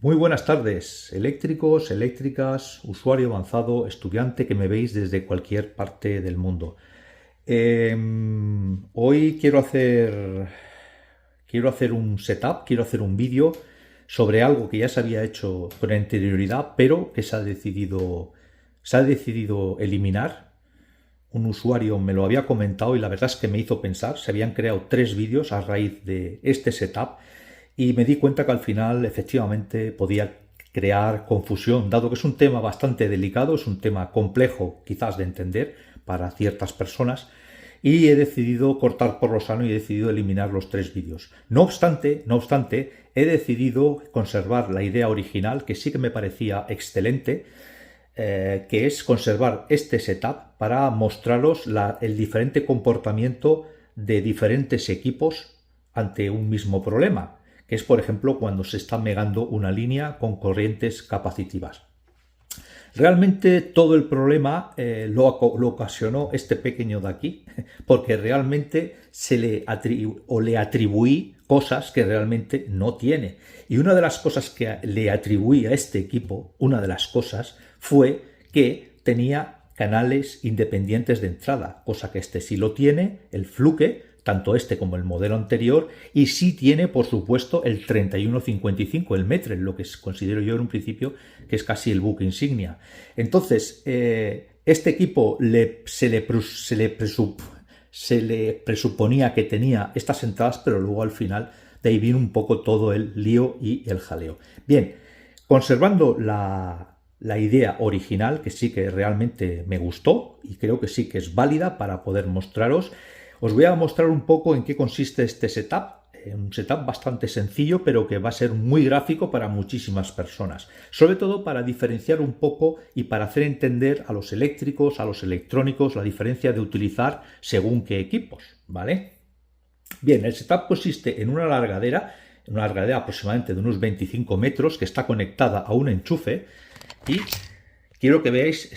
Muy buenas tardes, eléctricos, eléctricas, usuario avanzado, estudiante que me veis desde cualquier parte del mundo. Hoy quiero hacer un setup, quiero hacer un vídeo sobre algo que ya se había hecho con anterioridad, pero que se ha decidido eliminar. Un usuario me lo había comentado y la verdad es que me hizo pensar. Se habían creado 3 vídeos a raíz de este setup y me di cuenta que al final efectivamente podía crear confusión, dado que es un tema bastante delicado, es un tema complejo quizás de entender para ciertas personas, y he decidido cortar por lo sano y he decidido eliminar los 3 vídeos. No obstante, he decidido conservar la idea original, que sí que me parecía excelente, que es conservar este setup para mostraros el diferente comportamiento de diferentes equipos ante un mismo problema, que es, por ejemplo, cuando se está megando una línea con corrientes capacitivas. Realmente todo el problema lo ocasionó este pequeño de aquí, porque realmente le atribuí cosas que realmente no tiene. Y una de las cosas que le atribuí a este equipo, una de las cosas, fue que tenía canales independientes de entrada, cosa que este sí lo tiene, el Fluke, tanto este como el modelo anterior, y sí tiene, por supuesto, el 3155, el Metre, lo que considero yo en un principio que es casi el buque insignia. Entonces, este equipo se le presuponía que tenía estas entradas, pero luego al final de ahí vino un poco todo el lío y el jaleo. Bien, conservando la idea original, que sí que realmente me gustó y creo que sí que es válida para poder mostraros, os voy a mostrar un poco en qué consiste este setup. Un setup bastante sencillo, pero que va a ser muy gráfico para muchísimas personas. Sobre todo para diferenciar un poco y para hacer entender a los eléctricos, a los electrónicos, la diferencia de utilizar según qué equipos, ¿vale? Bien, el setup consiste en una largadera aproximadamente de unos 25 metros que está conectada a un enchufe, y quiero que veáis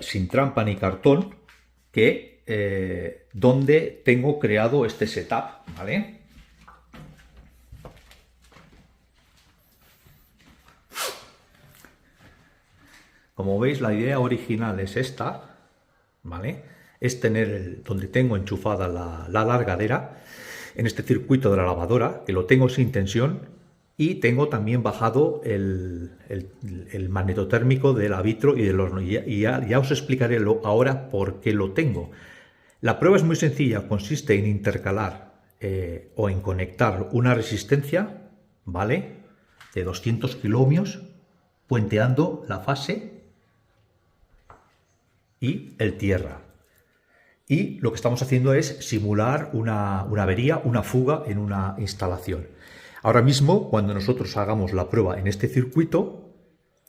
sin trampa ni cartón donde tengo creado este setup, ¿vale? Como veis, la idea original es esta, ¿vale? Es tener donde tengo enchufada la largadera en este circuito de la lavadora, que lo tengo sin tensión, y tengo también bajado el magnetotérmico del arbitro y del horno. Y ya os explicaré ahora por qué lo tengo. La prueba es muy sencilla, consiste en intercalar o en conectar una resistencia, ¿vale?, de 200 kiloohmios, puenteando la fase y el tierra. Y lo que estamos haciendo es simular una avería, una fuga en una instalación. Ahora mismo, cuando nosotros hagamos la prueba en este circuito,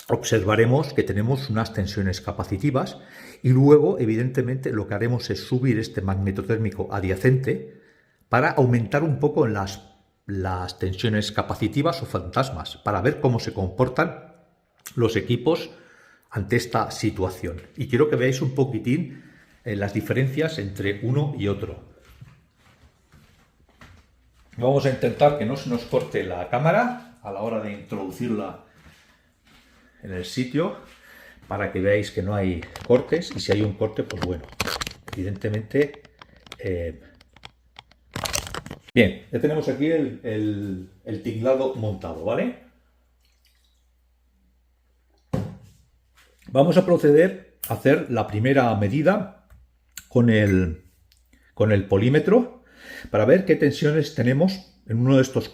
observaremos que tenemos unas tensiones capacitivas y luego, evidentemente, lo que haremos es subir este magnetotérmico adyacente para aumentar un poco las tensiones capacitivas o fantasmas, para ver cómo se comportan los equipos ante esta situación. Y quiero que veáis un poquitín las diferencias entre uno y otro. Vamos a intentar que no se nos corte la cámara a la hora de introducirla en el sitio, para que veáis que no hay cortes, y si hay un corte, pues bueno, evidentemente. Bien, ya tenemos aquí el tinglado montado, ¿vale? Vamos a proceder a hacer la primera medida con el polímetro para ver qué tensiones tenemos en una de estas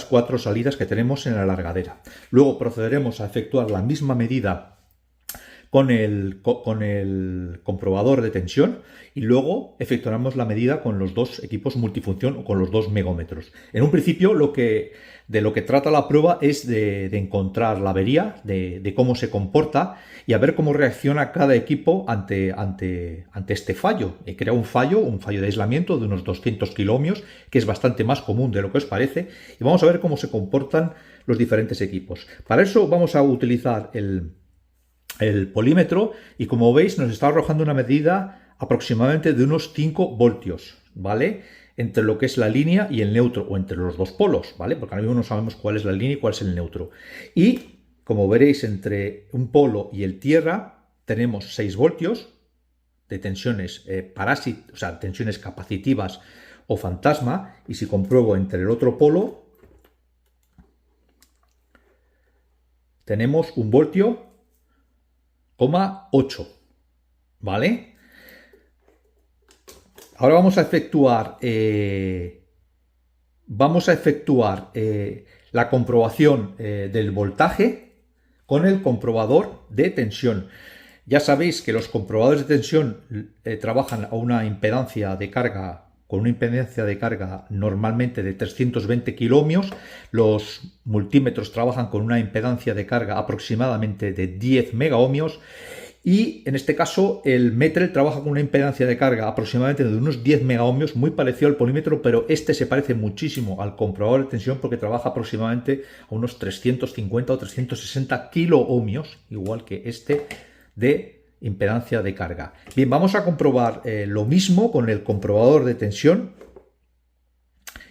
4 salidas que tenemos en la largadera. Luego procederemos a efectuar la misma medida con el comprobador de tensión, y luego efectuaremos la medida con los 2 equipos multifunción o con los 2 megómetros. En un principio de lo que trata la prueba es de encontrar la avería, de cómo se comporta y a ver cómo reacciona cada equipo ante este fallo. He creado un fallo de aislamiento de unos 200 kiloohmios, que es bastante más común de lo que os parece, y vamos a ver cómo se comportan los diferentes equipos. Para eso vamos a utilizar el polímetro, y como veis nos está arrojando una medida aproximadamente de unos 5 voltios, ¿vale? entre lo que es la línea y el neutro, o entre los dos polos, ¿vale? Porque ahora mismo no sabemos cuál es la línea y cuál es el neutro. Y, como veréis, entre un polo y el tierra tenemos 6 voltios de tensiones o sea, tensiones capacitivas o fantasma, y si compruebo entre el otro polo, tenemos 1 voltio, 8, ¿vale? Ahora vamos a efectuar la comprobación del voltaje con el comprobador de tensión. Ya sabéis que los comprobadores de tensión trabajan a una impedancia de carga, con una impedancia de carga normalmente de 320 kiloohmios. Los multímetros trabajan con una impedancia de carga aproximadamente de 10 megaohmios. Y en este caso el Metrel trabaja con una impedancia de carga aproximadamente de unos 10 megaohmios, muy parecido al polímetro, pero este se parece muchísimo al comprobador de tensión porque trabaja aproximadamente a unos 350 o 360 kiloohmios, igual que este de impedancia de carga. Bien, vamos a comprobar lo mismo con el comprobador de tensión.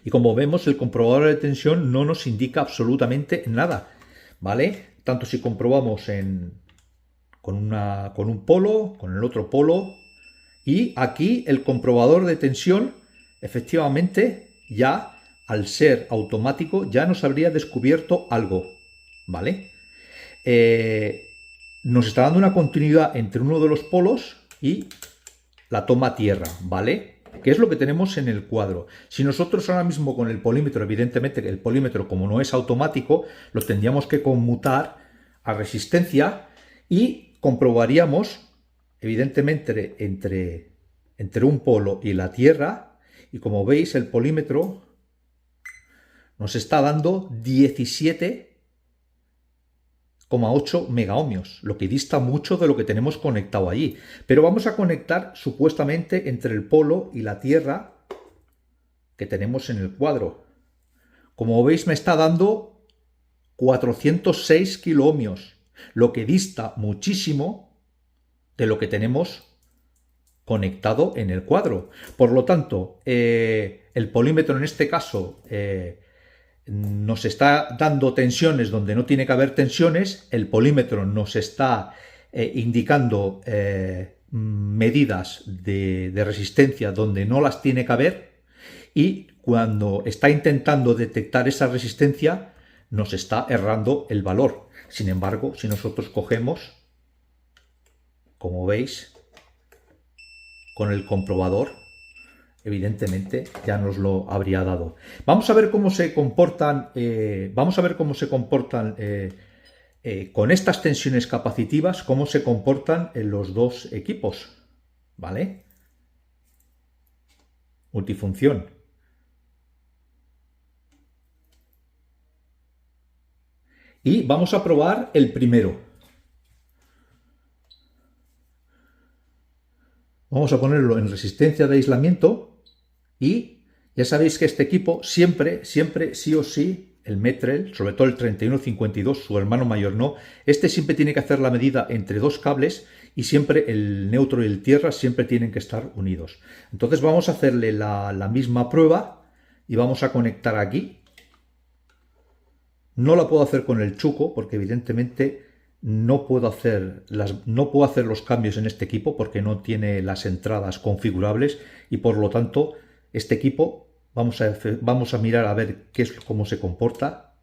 Y como vemos, el comprobador de tensión no nos indica absolutamente nada, ¿vale? Tanto si comprobamos con un polo, con el otro polo, y aquí el comprobador de tensión, efectivamente, ya al ser automático, ya nos habría descubierto algo, ¿vale? Nos está dando una continuidad entre uno de los polos y la toma tierra, ¿vale? ¿Qué es lo que tenemos en el cuadro? Si nosotros ahora mismo con el polímetro, evidentemente el polímetro como no es automático, lo tendríamos que conmutar a resistencia y comprobaríamos, evidentemente, entre un polo y la tierra, y como veis el polímetro nos está dando 17,8 megaohmios, lo que dista mucho de lo que tenemos conectado allí. Pero vamos a conectar supuestamente entre el polo y la tierra que tenemos en el cuadro. Como veis me está dando 406 kiloohmios, lo que dista muchísimo de lo que tenemos conectado en el cuadro. Por lo tanto, el polímetro en este caso nos está dando tensiones donde no tiene que haber tensiones, el polímetro nos está indicando medidas de resistencia donde no las tiene que haber, y cuando está intentando detectar esa resistencia nos está errando el valor. Sin embargo, si nosotros cogemos, como veis, con el comprobador, evidentemente ya nos lo habría dado. Vamos a ver cómo se comportan, con estas tensiones capacitivas, cómo se comportan en los dos equipos, ¿vale? Multifunción. Y vamos a probar el primero. Vamos a ponerlo en resistencia de aislamiento y ya sabéis que este equipo siempre, sí o sí, el Metrel, sobre todo el 3152, su hermano mayor no, este siempre tiene que hacer la medida entre dos cables y siempre el neutro y el tierra siempre tienen que estar unidos. Entonces vamos a hacerle la misma prueba y vamos a conectar aquí. No la puedo hacer con el chuco porque evidentemente no puedo hacer los cambios en este equipo porque no tiene las entradas configurables, y por lo tanto este equipo vamos a mirar a ver cómo se comporta.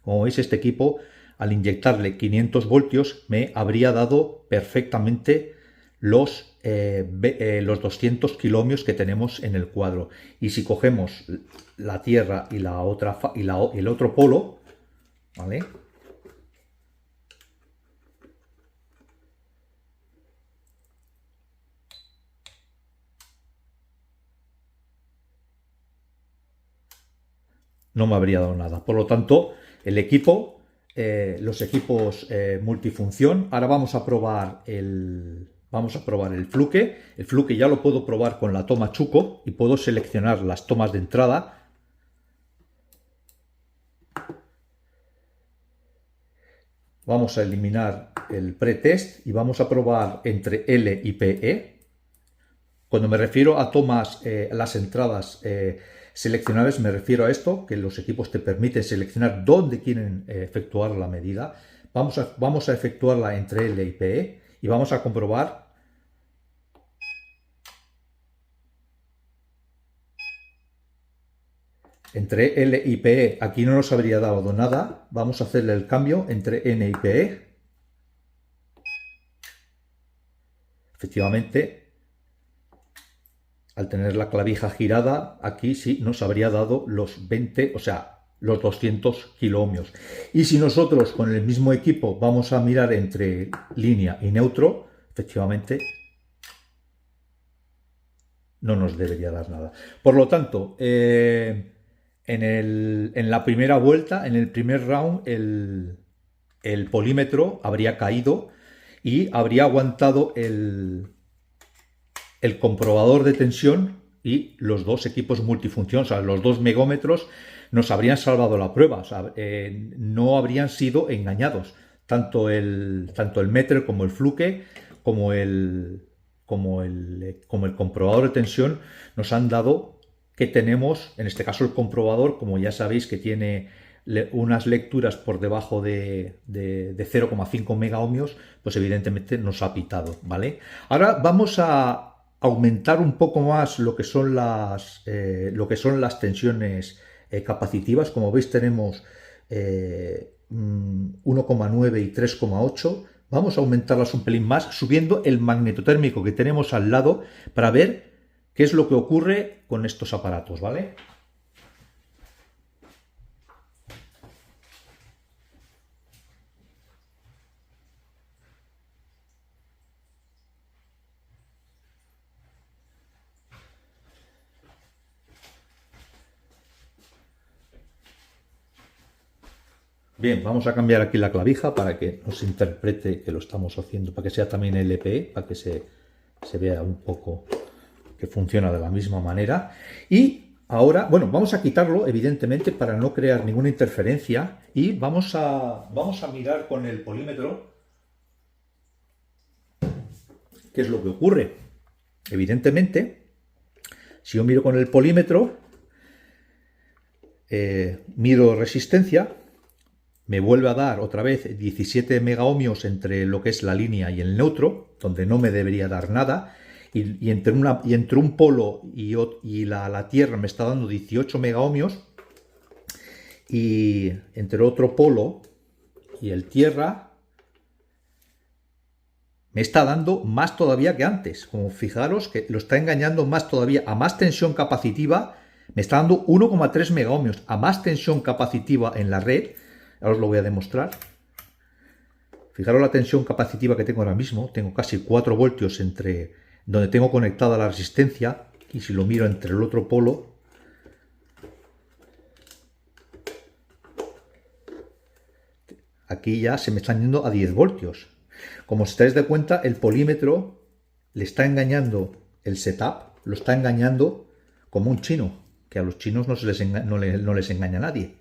Como veis, este equipo al inyectarle 500 voltios me habría dado perfectamente los 200 kiloohmios que tenemos en el cuadro. Y si cogemos la tierra y el otro polo, ¿vale? No me habría dado nada. Por lo tanto, el equipo, los equipos multifunción. Ahora vamos a probar el fluke. El fluke ya lo puedo probar con la toma chuco y puedo seleccionar las tomas de entrada. Vamos a eliminar el pretest y vamos a probar entre L y PE. Cuando me refiero a tomas, las entradas seleccionables, me refiero a esto, que los equipos te permiten seleccionar dónde quieren efectuar la medida. Vamos a efectuarla entre L y PE y vamos a comprobar. Entre L y PE, aquí no nos habría dado nada. Vamos a hacerle el cambio entre N y PE. Efectivamente, al tener la clavija girada, aquí sí nos habría dado los 20, o sea, los 200 kiloohmios. Y si nosotros con el mismo equipo vamos a mirar entre línea y neutro, efectivamente no nos debería dar nada. Por lo tanto, en la primera vuelta, en el primer round, el polímetro habría caído y habría aguantado el comprobador de tensión y los dos equipos multifunción, o sea, los dos megómetros nos habrían salvado la prueba, o sea, no habrían sido engañados. Tanto el Meter como el Fluke, como el comprobador de tensión nos han dado que tenemos, en este caso el comprobador, como ya sabéis que tiene unas lecturas por debajo de 0,5 megaohmios, pues evidentemente nos ha pitado, ¿vale? Ahora vamos a aumentar un poco más lo que son las tensiones capacitivas. Como veis tenemos 1,9 y 3,8. Vamos a aumentarlas un pelín más, subiendo el magnetotérmico que tenemos al lado para ver qué es lo que ocurre con estos aparatos, ¿vale? Bien, vamos a cambiar aquí la clavija para que nos interprete que lo estamos haciendo, para que sea también LPE, para que se vea un poco que funciona de la misma manera. Y ahora, bueno, vamos a quitarlo, evidentemente, para no crear ninguna interferencia. Y vamos a mirar con el polímetro qué es lo que ocurre. Evidentemente, si yo miro con el polímetro, miro resistencia, me vuelve a dar otra vez 17 megaohmios entre lo que es la línea y el neutro, donde no me debería dar nada, y entre un polo y la Tierra me está dando 18 megaohmios, y entre otro polo y el Tierra me está dando más todavía que antes. Como fijaros que lo está engañando más todavía, a más tensión capacitiva, me está dando 1,3 megaohmios, a más tensión capacitiva en la red. Ahora os lo voy a demostrar. Fijaros la tensión capacitiva que tengo ahora mismo. Tengo casi 4 voltios entre donde tengo conectada la resistencia. Y si lo miro entre el otro polo, aquí ya se me están yendo a 10 voltios. Como os estáis de cuenta, el polímetro le está engañando el setup, lo está engañando como un chino, que a los chinos no les engaña a nadie.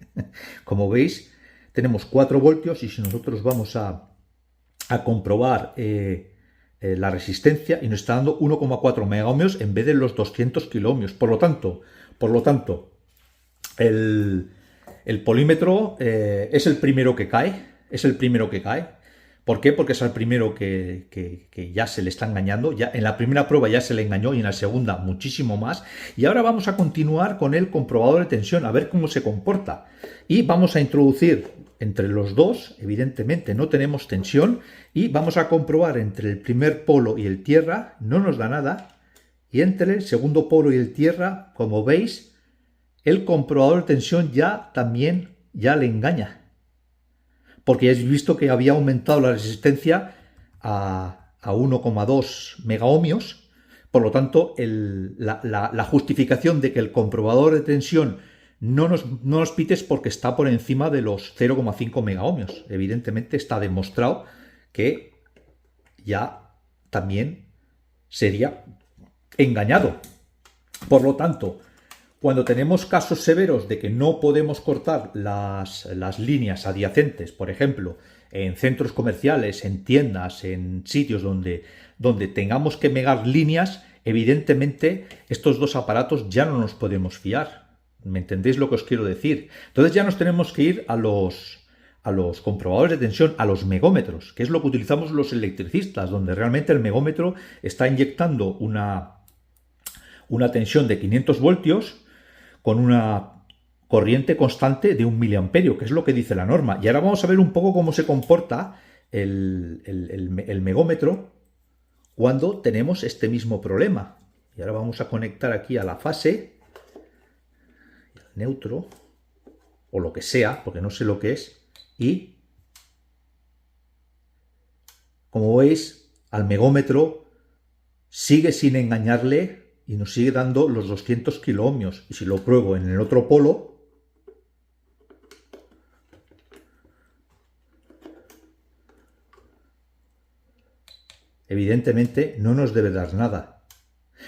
Como veis, tenemos 4 voltios y si nosotros vamos a comprobar la resistencia y nos está dando 1,4 megaohmios en vez de los 200 kiloohmios. Por lo tanto, el polímetro es el primero que cae. ¿Por qué? Porque es el primero que ya se le está engañando. Ya en la primera prueba ya se le engañó y en la segunda muchísimo más. Y ahora vamos a continuar con el comprobador de tensión, a ver cómo se comporta. Y vamos a introducir entre los dos, evidentemente no tenemos tensión, y vamos a comprobar entre el primer polo y el tierra, no nos da nada, y entre el segundo polo y el tierra, como veis, el comprobador de tensión ya le engaña. Porque ya habéis visto que había aumentado la resistencia a 1,2 megaohmios. Por lo tanto, la justificación de que el comprobador de tensión no nos pites porque está por encima de los 0,5 megaohmios. Evidentemente está demostrado que ya también sería engañado. Por lo tanto, cuando tenemos casos severos de que no podemos cortar las líneas adyacentes, por ejemplo, en centros comerciales, en tiendas, en sitios donde tengamos que megar líneas, Evidentemente, estos dos aparatos ya no nos podemos fiar. ¿Me entendéis lo que os quiero decir? Entonces ya nos tenemos que ir a los comprobadores de tensión, a los megómetros, que es lo que utilizamos los electricistas, donde realmente el megómetro está inyectando una tensión de 500 voltios con una corriente constante de 1 miliamperio, que es lo que dice la norma. Y ahora vamos a ver un poco cómo se comporta el megómetro cuando tenemos este mismo problema. Y ahora vamos a conectar aquí a la fase, neutro, o lo que sea, porque no sé lo que es, y como veis, al megómetro sigue sin engañarle y nos sigue dando los 200 kiloohmios. Y si lo pruebo en el otro polo, evidentemente no nos debe dar nada.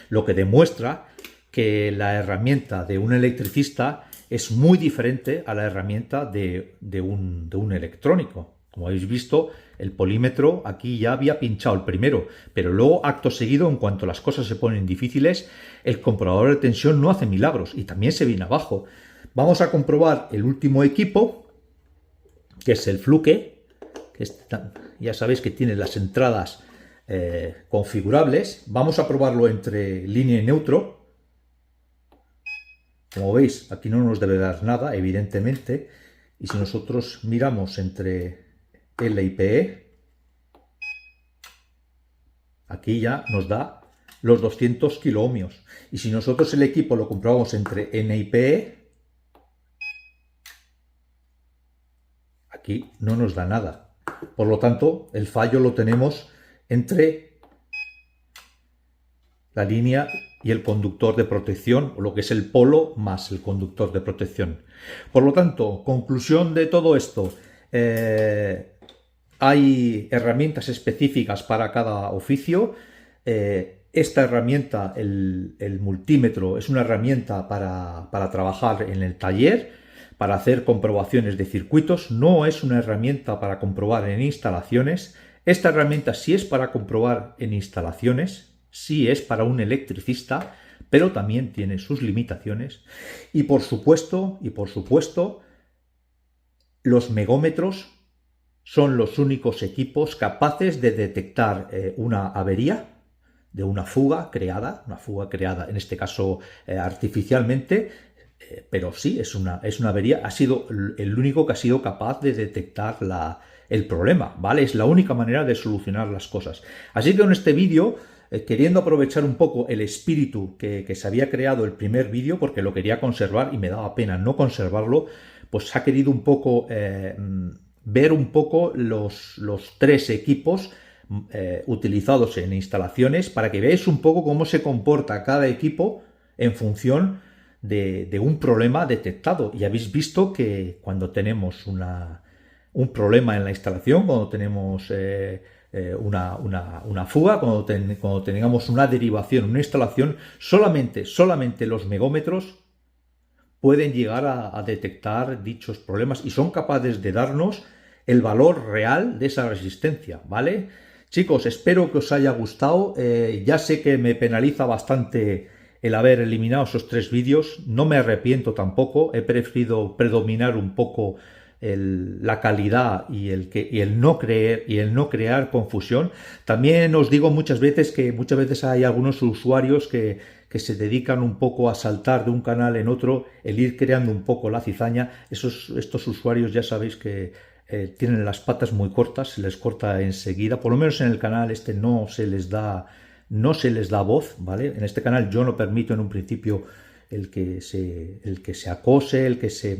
Lo que demuestra que la herramienta de un electricista es muy diferente a la herramienta de un electrónico. Como habéis visto, el polímetro aquí ya había pinchado el primero, pero luego, acto seguido, en cuanto las cosas se ponen difíciles, el comprobador de tensión no hace milagros y también se viene abajo. Vamos a comprobar el último equipo, que es el Fluke, que ya sabéis que tiene las entradas configurables. Vamos a probarlo entre línea y neutro. Como veis, aquí no nos debe dar nada, evidentemente. Y si nosotros miramos entre L y PE, aquí ya nos da los 200 kiloohmios. Y si nosotros el equipo lo comprobamos entre N y PE, aquí no nos da nada. Por lo tanto, el fallo lo tenemos entre la línea y el conductor de protección, o lo que es el polo más el conductor de protección. Por lo tanto, conclusión de todo esto, hay herramientas específicas para cada oficio. Esta herramienta, el multímetro, es una herramienta para trabajar en el taller, para hacer comprobaciones de circuitos. No es una herramienta para comprobar en instalaciones. Esta herramienta sí es para comprobar en instalaciones, sí es para un electricista, pero también tiene sus limitaciones. Y por supuesto, los megómetros son los únicos equipos capaces de detectar una avería de una fuga creada, en este caso artificialmente, pero sí, es una avería. Ha sido el único que ha sido capaz de detectar el problema, ¿vale? Es la única manera de solucionar las cosas. Así que en este vídeo, queriendo aprovechar un poco el espíritu que se había creado el primer vídeo, porque lo quería conservar y me daba pena no conservarlo, pues ha querido un poco ver un poco los tres equipos utilizados en instalaciones, para que veáis un poco cómo se comporta cada equipo en función de un problema detectado. Y habéis visto que cuando tenemos un problema en la instalación, cuando tenemos una fuga, cuando tengamos una derivación, una instalación, solamente los megómetros pueden llegar a detectar dichos problemas y son capaces de darnos el valor real de esa resistencia, ¿vale? Chicos, espero que os haya gustado. Ya sé que me penaliza bastante el haber eliminado esos 3 vídeos. No me arrepiento tampoco. He preferido predominar un poco la calidad y el no crear confusión. También os digo muchas veces que muchas veces hay algunos usuarios que se dedican un poco a saltar de un canal en otro, el ir creando un poco la cizaña. Estos usuarios ya sabéis que tienen las patas muy cortas, se les corta enseguida. Por lo menos en el canal este no se les da voz, ¿vale? En este canal yo no permito en un principio el que se acose, el que se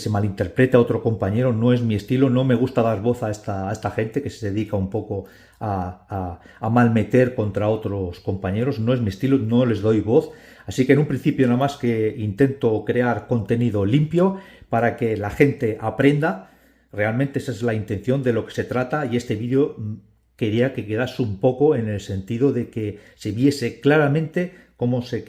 malinterprete a otro compañero. No es mi estilo, no me gusta dar voz a esta gente que se dedica un poco a malmeter contra otros compañeros. No es mi estilo, no les doy voz. Así que en un principio nada más que intento crear contenido limpio para que la gente aprenda. Realmente esa es la intención de lo que se trata, y este vídeo quería que quedase un poco en el sentido de que se viese claramente cómo se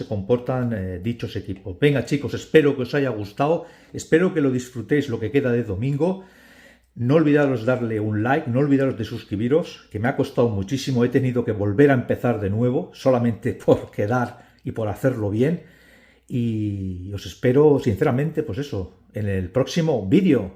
comportan dichos equipos. Venga, chicos, espero que os haya gustado, espero que lo disfrutéis lo que queda de domingo. No olvidaros darle un like, no olvidaros de suscribiros, que me ha costado muchísimo, he tenido que volver a empezar de nuevo, solamente por quedar y por hacerlo bien. Y os espero sinceramente, pues eso, en el próximo vídeo.